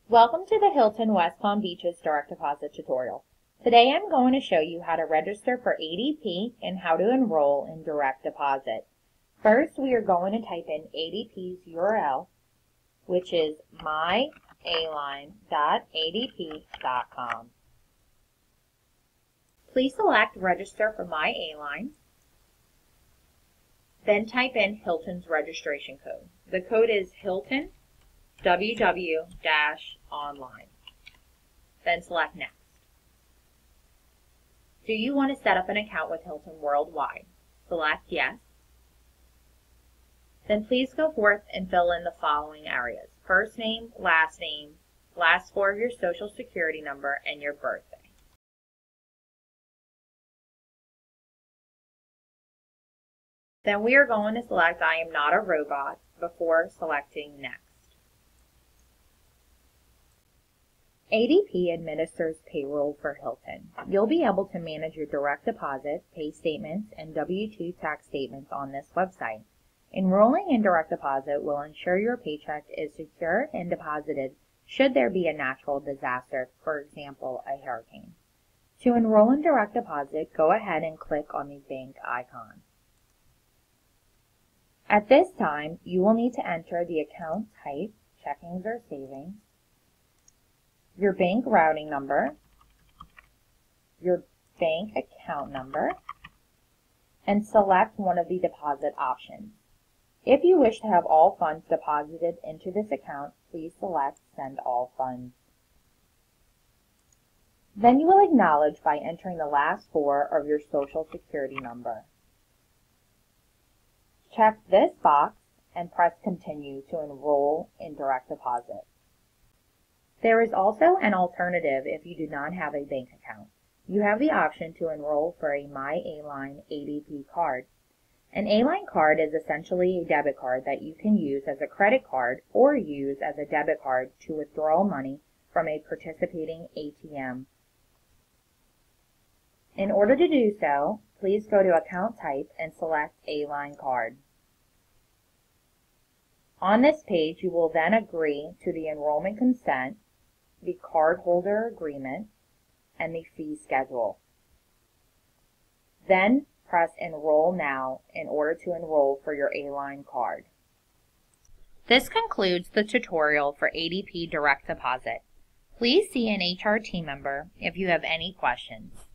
Welcome to the Hilton West Palm Beach's direct deposit tutorial. Today I'm going to show you how to register for ADP and how to enroll in direct deposit. First, we are going to type in ADP's URL, which is myaline.adp.com. Please select Register for MyAline. Then type in Hilton's registration code. The code is Hilton WW-online. Then select Next. Do you want to set up an account with Hilton worldwide? Select Yes. Then please go forth and fill in the following areas: first name, last four of your social security number, and your birthday. Then we are going to select I am not a robot before selecting Next. ADP administers payroll for Hilton. You'll be able to manage your direct deposit, pay statements, and W-2 tax statements on this website. Enrolling in direct deposit will ensure your paycheck is secure and deposited should there be a natural disaster, for example, a hurricane. To enroll in direct deposit, go ahead and click on the bank icon. At this time, you will need to enter the account type, checkings or savings, your bank routing number, your bank account number, and select one of the deposit options. If you wish to have all funds deposited into this account, please select Send All Funds. Then you will acknowledge by entering the last four of your social security number. Check this box and press Continue to enroll in direct deposit. There is also an alternative if you do not have a bank account. You have the option to enroll for a MyAline ADP card. An A-line card is essentially a debit card that you can use as a credit card or use as a debit card to withdraw money from a participating ATM. In order to do so, please go to Account Type and select A-line card. On this page, you will then agree to the Enrollment Consent, the cardholder agreement, and the fee schedule. Then press Enroll Now in order to enroll for your A-line card. This concludes the tutorial for ADP Direct Deposit. Please see an HR team member if you have any questions.